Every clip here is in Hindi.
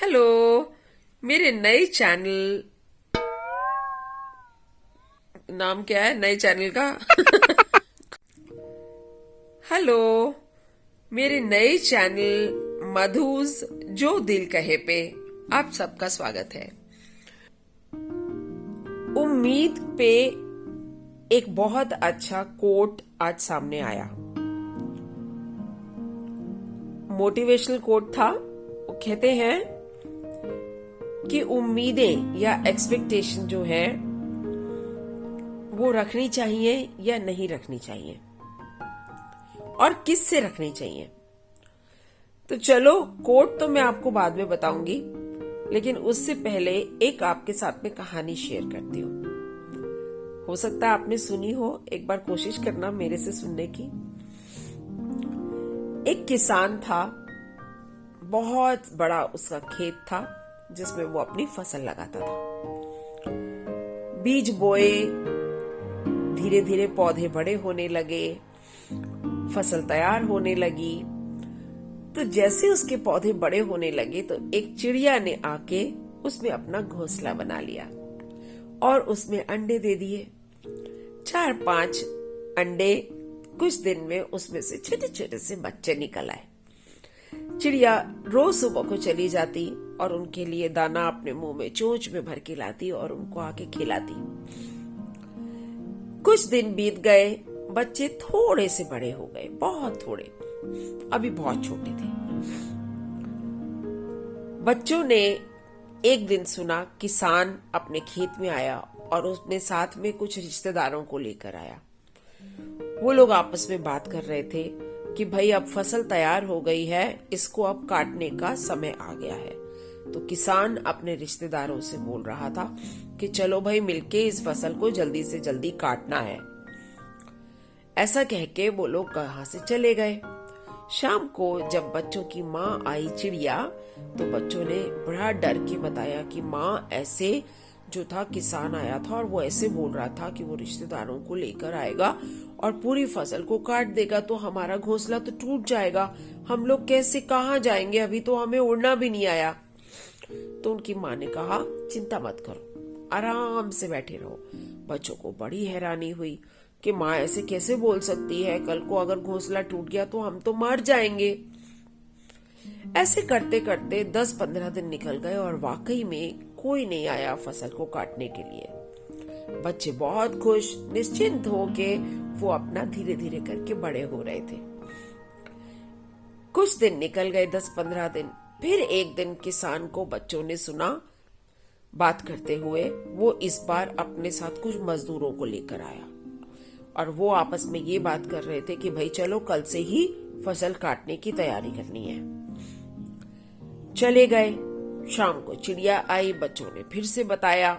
हेलो। मेरे नए चैनल, नाम क्या है नए चैनल का? हेलो। मेरे नए चैनल मधुज जो दिल कहे पे आप सबका स्वागत है। उम्मीद पे एक बहुत अच्छा कोट आज सामने आया। मोटिवेशनल कोट था। वो कहते हैं कि उम्मीदें या एक्सपेक्टेशन जो है वो रखनी चाहिए या नहीं रखनी चाहिए, और किस से रखनी चाहिए। तो चलो, कोट तो मैं आपको बाद में बताऊंगी, लेकिन उससे पहले एक आपके साथ में कहानी शेयर करती हूँ। हो सकता है आपने सुनी हो, एक बार कोशिश करना मेरे से सुनने की। एक किसान था, बहुत बड़ा उसका खेत था जिसमें वो अपनी फसल लगाता था। बीज बोए, धीरे धीरे पौधे बड़े होने लगे, फसल तैयार होने लगी। तो जैसे उसके पौधे बड़े होने लगे तो एक चिड़िया ने आके उसमें अपना घोंसला बना लिया और उसमें अंडे दे दिए। 4-5 अंडे, कुछ दिन में उसमें से छोटे छोटे से बच्चे निकल आए। चिड़िया रोज सुबह को चली जाती और उनके लिए दाना अपने मुंह में चोंच में भर के लाती और उनको आके खिलाती। कुछ दिन बीत गए, बच्चे थोड़े से बड़े हो गए, बहुत थोड़े, अभी बहुत छोटे थे। बच्चों ने एक दिन सुना किसान अपने खेत में आया और उसने साथ में कुछ रिश्तेदारों को लेकर आया। वो लोग आपस में बात कर रहे थे कि भाई अब फसल तैयार हो गई है, इसको अब काटने का समय आ गया है। तो किसान अपने रिश्तेदारों से बोल रहा था कि चलो भाई, मिलके इस फसल को जल्दी से जल्दी काटना है। ऐसा कह के वो लोग कहां से चले गए। शाम को जब बच्चों की माँ आई चिड़िया, तो बच्चों ने बड़ा डर के बताया कि माँ, ऐसे जो था किसान आया था और वो ऐसे बोल रहा था कि वो रिश्तेदारों को लेकर आएगा और पूरी फसल को काट देगा, तो हमारा घोंसला तो टूट जाएगा। हम लोग कैसे, कहाँ जाएंगे? अभी तो हमें उड़ना भी नहीं आया। तो उनकी माँ ने कहा, चिंता मत करो, आराम से बैठे रहो। बच्चों को बड़ी हैरानी हुई कि माँ ऐसे कैसे बोल सकती है, कल को अगर घोंसला टूट गया तो हम तो मर जाएंगे। ऐसे करते करते 10-15 दिन निकल गए और वाकई में कोई नहीं आया फसल को काटने के लिए। बच्चे बहुत खुश निश्चिंत होके वो अपना धीरे धीरे करके बड़े हो रहे थे। कुछ दिन निकल गए, 10-15 दिन। फिर एक दिन किसान को बच्चों ने सुना बात करते हुए। वो इस बार अपने साथ कुछ मजदूरों को लेकर आया और वो आपस में ये बात कर रहे थे कि भाई चलो, कल से ही फसल काटने की तैयारी करनी है। चले गए। शाम को चिड़िया आई, बच्चों ने फिर से बताया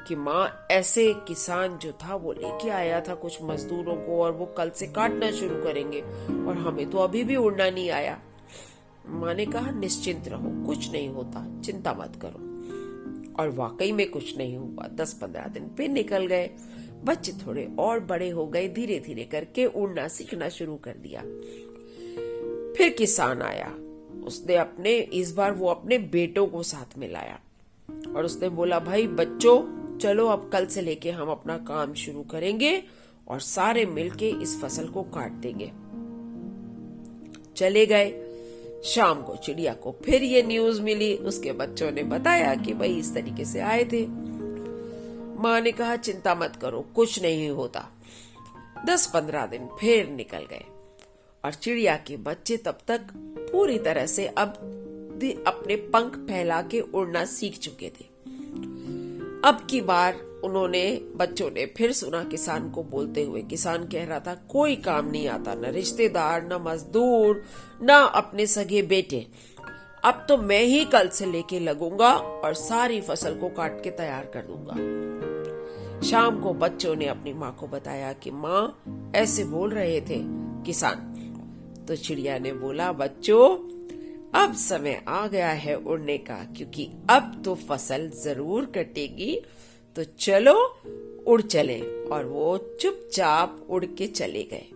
कि माँ, ऐसे किसान जो था वो लेके आया था कुछ मजदूरों को और वो कल से काटना शुरू करेंगे और हमें तो अभी भी उड़ना नहीं आया। माँ ने कहा, निश्चिंत रहो, कुछ नहीं होता, चिंता मत करो। और वाकई में कुछ नहीं हुआ। 10-15 दिन फिर निकल गए। बच्चे थोड़े और बड़े हो गए, धीरे धीरे करके उड़ना सीखना शुरू कर दिया। फिर किसान आया। उसने इस बार वो अपने बेटों को साथ में लाया और उसने बोला, भाई बच्चों, चलो अब कल से लेके हम अपना काम शुरू करेंगे और सारे मिलके इस फसल को काट देंगे। चले गए। शाम को चिड़िया को फिर ये न्यूज मिली। उसके बच्चों ने बताया कि भाई इस तरीके से आए थे। माँ ने कहा, चिंता मत करो, कुछ नहीं होता। 10-15 दिन फिर निकल गए और चिड़िया के बच्चे तब तक पूरी तरह से अब अपने पंख फैला के उड़ना सीख चुके थे। अब की बार बच्चों ने फिर सुना किसान को बोलते हुए। किसान कह रहा था, कोई काम नहीं आता, न रिश्तेदार, न मजदूर, न अपने सगे बेटे। अब तो मैं ही कल से लेके लगूंगा और सारी फसल को काट के तैयार कर दूंगा। शाम को बच्चों ने अपनी माँ को बताया कि माँ, ऐसे बोल रहे थे किसान। तो चिड़िया ने बोला, बच्चों, अब समय आ गया है उड़ने का, क्योंकि अब तो फसल जरूर कटेगी, तो चलो उड़ चले। और वो चुपचाप उड़ के चले गए।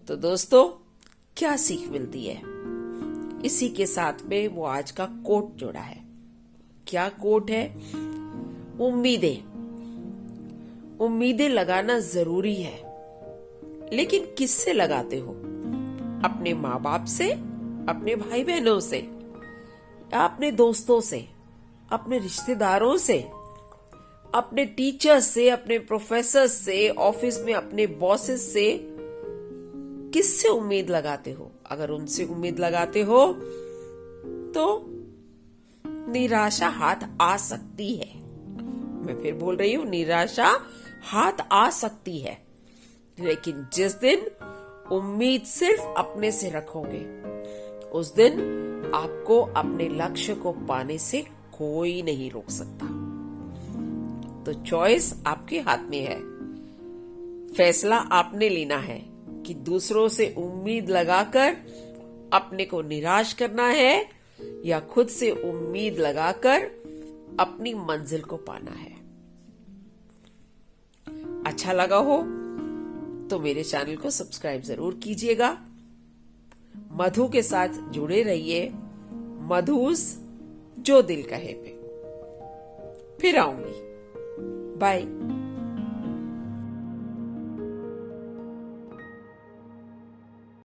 तो दोस्तों, क्या सीख मिलती है? इसी के साथ में वो आज का कोट जोड़ा है। क्या कोट है? उम्मीदें। उम्मीदें लगाना जरूरी है, लेकिन किससे लगाते हो? अपने माँ बाप से, अपने भाई बहनों से, या अपने दोस्तों से, अपने रिश्तेदारों से, अपने टीचर्स से, अपने प्रोफेसर से, ऑफिस में अपने बॉसेस से? किससे उम्मीद लगाते हो? अगर उनसे उम्मीद लगाते हो तो निराशा हाथ आ सकती है। मैं फिर बोल रही हूं, निराशा हाथ आ सकती है, लेकिन जिस दिन उम्मीद सिर्फ अपने से रखोगे, उस दिन आपको अपने लक्ष्य को पाने से कोई नहीं रोक सकता। तो चॉइस आपके हाथ में है। फैसला आपने लेना है कि दूसरों से उम्मीद लगाकर अपने को निराश करना है या खुद से उम्मीद लगाकर अपनी मंजिल को पाना है। अच्छा लगा हो तो मेरे चैनल को सब्सक्राइब जरूर कीजिएगा। मधु के साथ जुड़े रहिए। मधुस जो दिल कहे पे फिर आऊंगी। बाय।